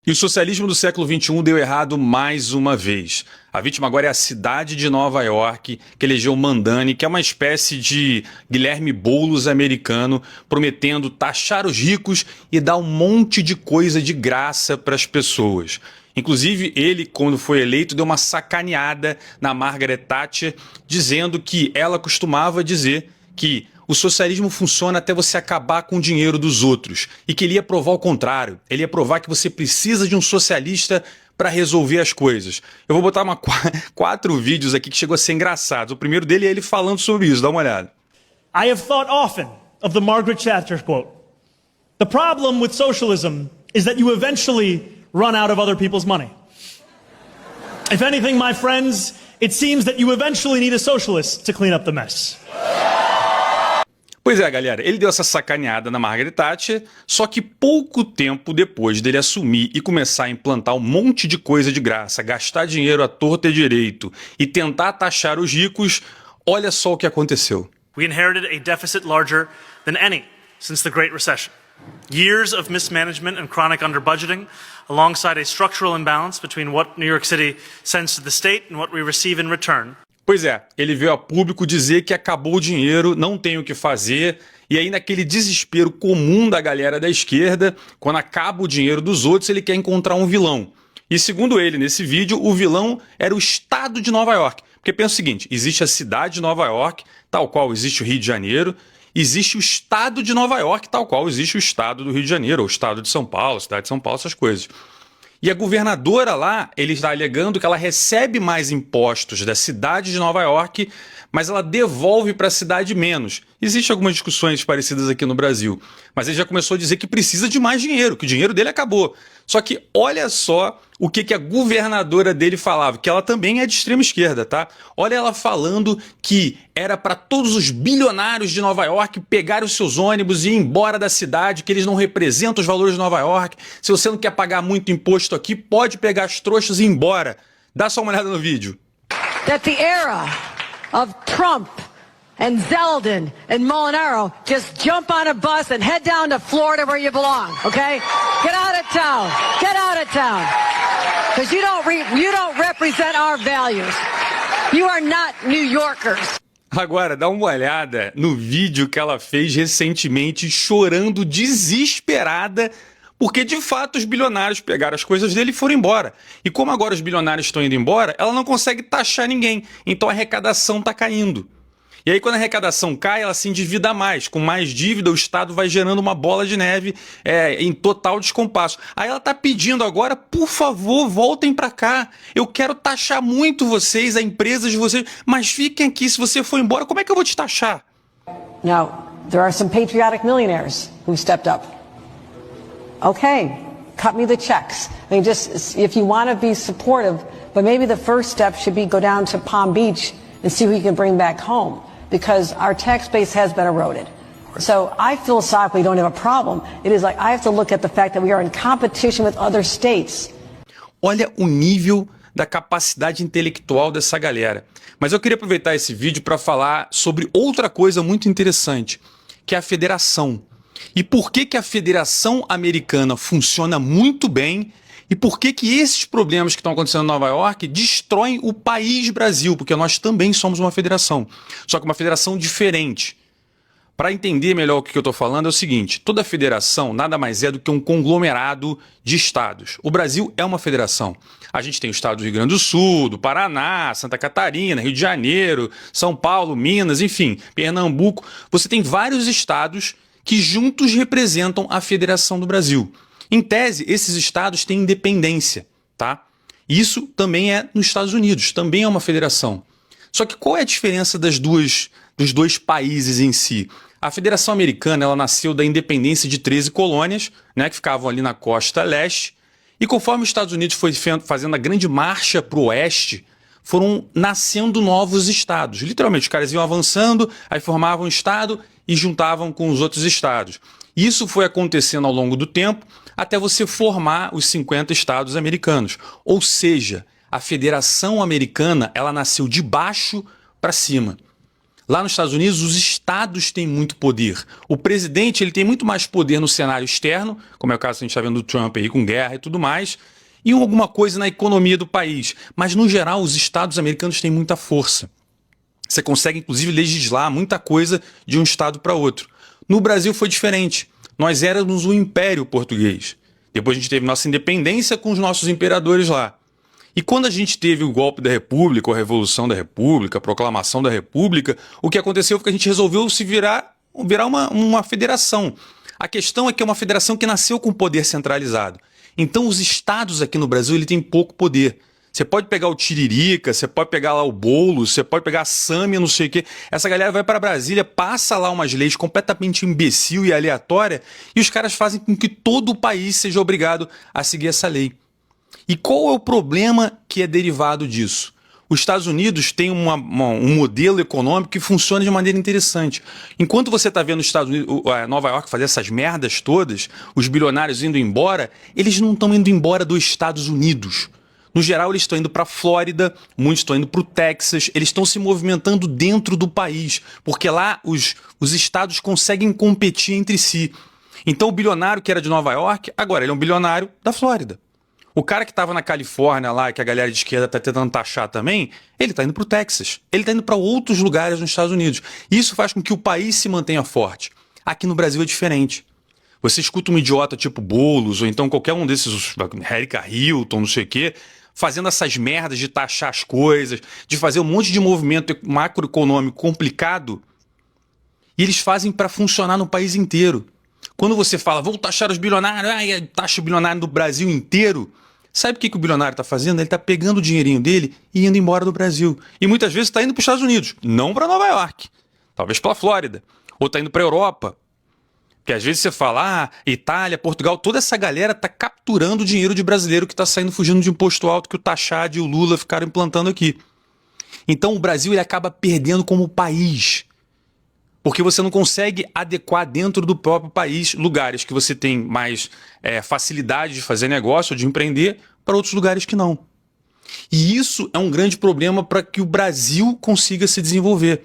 E o socialismo do século XXI deu errado mais uma vez. A vítima agora é a cidade de Nova York, que elegeu Mamdani, que é uma espécie de Guilherme Boulos americano, prometendo taxar os ricos e dar um monte de coisa de graça para as pessoas. Inclusive, ele, quando foi eleito, deu uma sacaneada na Margaret Thatcher, dizendo que ela costumava dizer que o socialismo funciona até você acabar com o dinheiro dos outros e que ele ia provar o contrário. Ele ia provar que você precisa de um socialista para resolver as coisas. Eu vou botar 4 vídeos aqui que chegou a ser engraçados. O primeiro dele é ele falando sobre isso. Dá uma olhada. I have thought often of the Margaret Thatcher quote. The problem with socialism is that you eventually run out of other people's money. If anything, my friends, it seems that you eventually need a socialist to clean up the mess. Pois é, galera, ele deu essa sacaneada na Margaret Thatcher, só que pouco tempo depois dele assumir e começar a implantar um monte de coisa de graça, gastar dinheiro à torta e direito e tentar taxar os ricos, olha só o que aconteceu. We inherited a deficit larger than any since the Great Recession. Years of mismanagement and chronic underbudgeting, alongside a structural imbalance between what New York City sends to the state and what we receive in return. Pois é, ele veio a público dizer que acabou o dinheiro, não tem o que fazer, e aí naquele desespero comum da galera da esquerda, quando acaba o dinheiro dos outros, ele quer encontrar um vilão. E segundo ele, nesse vídeo, o vilão era o estado de Nova York. Porque pensa o seguinte, existe a cidade de Nova York, tal qual existe o Rio de Janeiro, existe o estado de Nova York, tal qual existe o estado do Rio de Janeiro, ou o estado de São Paulo, a cidade de São Paulo, essas coisas. E a governadora lá, ele está alegando que ela recebe mais impostos da cidade de Nova York, mas ela devolve para a cidade menos. Existem algumas discussões parecidas aqui no Brasil, mas ele já começou a dizer que precisa de mais dinheiro, que o dinheiro dele acabou. Só que olha só o que a governadora dele falava, que ela também é de extrema esquerda, tá? Olha ela falando que era para todos os bilionários de Nova York pegarem os seus ônibus e ir embora da cidade, que eles não representam os valores de Nova York. Se você não quer pagar muito imposto aqui, pode pegar as trouxas e ir embora. Dá só uma olhada no vídeo. That the era of Trump and Zeldin and Molinaro just jump on a bus and head down to Florida where you belong, okay? Get out of town. Get out of town. Because you don't represent our values. You are not New Yorkers. Agora, dá uma olhada no vídeo que ela fez recentemente, chorando desesperada, porque de fato os bilionários pegaram as coisas dele e foram embora. E como agora os bilionários estão indo embora, ela não consegue taxar ninguém, então a arrecadação está caindo. E aí quando a arrecadação cai, ela se endivida mais. Com mais dívida, o Estado vai gerando uma bola de neve em total descompasso. Aí ela está pedindo agora, por favor, voltem para cá. Eu quero taxar muito vocês, a empresa de vocês, mas fiquem aqui. Se você for embora, como é que eu vou te taxar? Now, there are some patriotic millionaires who stepped up. Okay, cut me the checks. I mean, just if you want to be supportive, but maybe the first step should be go down to Palm Beach and see who you can bring back home, because our tax base has been eroded. So I philosophically don't have a problem. It is like I have to look at the fact that we are in competition with other states. Olha o nível da capacidade intelectual dessa galera. Mas eu queria aproveitar esse vídeo para falar sobre outra coisa muito interessante, que é a federação. E por que a Federação Americana funciona muito bem e por que esses problemas que estão acontecendo em Nova York destroem o país Brasil, porque nós também somos uma federação, só que uma federação diferente. Para entender melhor o que eu estou falando é o seguinte, toda federação nada mais é do que um conglomerado de estados. O Brasil é uma federação. A gente tem o estado do Rio Grande do Sul, do Paraná, Santa Catarina, Rio de Janeiro, São Paulo, Minas, enfim, Pernambuco. Você tem vários estados que juntos representam a Federação do Brasil. Em tese, esses estados têm independência, tá? Isso também é nos Estados Unidos, também é uma federação. Só que qual é a diferença dos dois países em si? A Federação Americana ela nasceu da independência de 13 colônias, né, que ficavam ali na costa leste, e conforme os Estados Unidos foi fazendo a grande marcha para o oeste, foram nascendo novos estados. Literalmente, os caras iam avançando, aí formavam um estado e juntavam com os outros estados. Isso foi acontecendo ao longo do tempo até você formar os 50 estados americanos. Ou seja, a Federação Americana ela nasceu de baixo para cima. Lá nos Estados Unidos, os estados têm muito poder. O presidente ele tem muito mais poder no cenário externo, como é o caso que a gente está vendo do Trump aí com guerra e tudo mais, e alguma coisa na economia do país. Mas, no geral, os estados americanos têm muita força. Você consegue, inclusive, legislar muita coisa de um estado para outro. No Brasil foi diferente. Nós éramos um império português. Depois a gente teve nossa independência com os nossos imperadores lá. E quando a gente teve o golpe da República, a Revolução da República, a Proclamação da República, o que aconteceu foi que a gente resolveu se virar uma federação. A questão é que é uma federação que nasceu com poder centralizado. Então os estados aqui no Brasil ele tem pouco poder. Você pode pegar o Tiririca, você pode pegar lá o Boulos, você pode pegar a Sâmia, não sei o quê. Essa galera vai para Brasília, passa lá umas leis completamente imbecil e aleatória e os caras fazem com que todo o país seja obrigado a seguir essa lei. E qual é o problema que é derivado disso? Os Estados Unidos têm um modelo econômico que funciona de maneira interessante. Enquanto você está vendo os Estados Unidos, Nova York fazer essas merdas todas, os bilionários indo embora, eles não estão indo embora dos Estados Unidos. No geral, eles estão indo para a Flórida, muitos estão indo para o Texas, eles estão se movimentando dentro do país, porque lá os estados conseguem competir entre si. Então o bilionário que era de Nova York, agora ele é um bilionário da Flórida. O cara que estava na Califórnia lá, que a galera de esquerda está tentando taxar também, ele está indo para o Texas. Ele está indo para outros lugares nos Estados Unidos. Isso faz com que o país se mantenha forte. Aqui no Brasil é diferente. Você escuta um idiota tipo Boulos, ou então qualquer um desses, Érica Hilton, não sei o quê, fazendo essas merdas de taxar as coisas, de fazer um monte de movimento macroeconômico complicado, e eles fazem para funcionar no país inteiro. Quando você fala, vou taxar os bilionários, taxa o bilionário do Brasil inteiro, sabe o que o bilionário está fazendo? Ele está pegando o dinheirinho dele e indo embora do Brasil. E muitas vezes está indo para os Estados Unidos, não para Nova York, talvez para a Flórida, ou está indo para a Europa. Porque às vezes você fala, Itália, Portugal, toda essa galera está capturando o dinheiro de brasileiro que está saindo fugindo de imposto alto que o Taxad e o Lula ficaram implantando aqui. Então o Brasil ele acaba perdendo como país. Porque você não consegue adequar dentro do próprio país lugares que você tem mais facilidade de fazer negócio, de empreender, para outros lugares que não. E isso é um grande problema para que o Brasil consiga se desenvolver.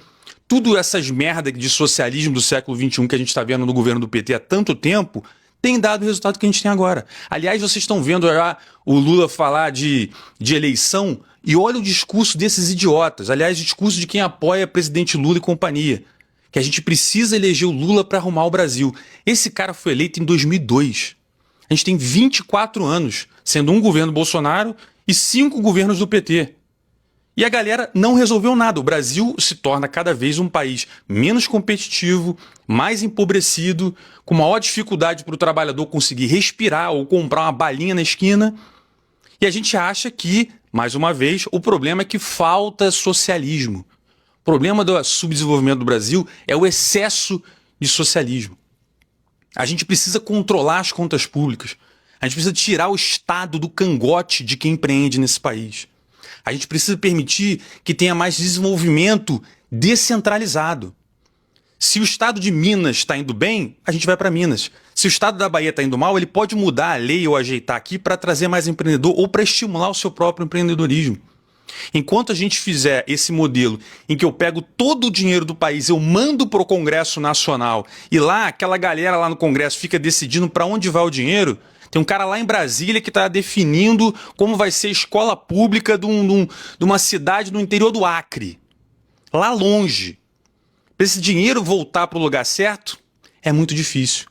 Tudo essas merdas de socialismo do século XXI que a gente está vendo no governo do PT há tanto tempo tem dado o resultado que a gente tem agora. Aliás, vocês estão vendo já o Lula falar de eleição e olha o discurso desses idiotas. Aliás, o discurso de quem apoia presidente Lula e companhia. Que a gente precisa eleger o Lula para arrumar o Brasil. Esse cara foi eleito em 2002. A gente tem 24 anos, sendo um governo Bolsonaro e 5 governos do PT. E a galera não resolveu nada. O Brasil se torna cada vez um país menos competitivo, mais empobrecido, com maior dificuldade para o trabalhador conseguir respirar ou comprar uma balinha na esquina. E a gente acha que, mais uma vez, o problema é que falta socialismo. O problema do subdesenvolvimento do Brasil é o excesso de socialismo. A gente precisa controlar as contas públicas. A gente precisa tirar o Estado do cangote de quem empreende nesse país. A gente precisa permitir que tenha mais desenvolvimento descentralizado. Se o Estado de Minas está indo bem, a gente vai para Minas. Se o Estado da Bahia está indo mal, ele pode mudar a lei ou ajeitar aqui para trazer mais empreendedor ou para estimular o seu próprio empreendedorismo. Enquanto a gente fizer esse modelo em que eu pego todo o dinheiro do país, eu mando para o Congresso Nacional e lá aquela galera lá no Congresso fica decidindo para onde vai o dinheiro, tem um cara lá em Brasília que está definindo como vai ser a escola pública de uma cidade no interior do Acre, lá longe. Para esse dinheiro voltar para o lugar certo, é muito difícil.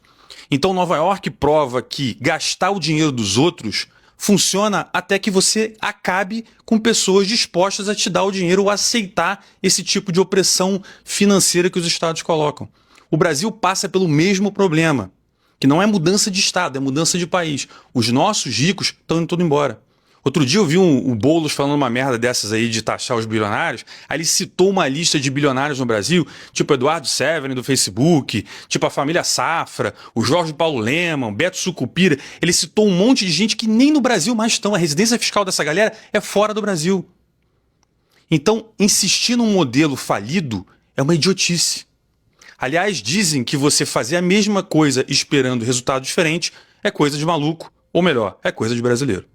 Então Nova York prova que gastar o dinheiro dos outros funciona até que você acabe com pessoas dispostas a te dar o dinheiro ou aceitar esse tipo de opressão financeira que os estados colocam. O Brasil passa pelo mesmo problema, que não é mudança de estado, é mudança de país. Os nossos ricos estão indo todo embora. Outro dia eu vi o Boulos falando uma merda dessas aí de taxar os bilionários, aí ele citou uma lista de bilionários no Brasil, tipo Eduardo Severin do Facebook, tipo a família Safra, o Jorge Paulo Lemann, o Beto Sucupira, ele citou um monte de gente que nem no Brasil mais estão, a residência fiscal dessa galera é fora do Brasil. Então, insistir num modelo falido é uma idiotice. Aliás, dizem que você fazer a mesma coisa esperando resultado diferente é coisa de maluco, ou melhor, é coisa de brasileiro.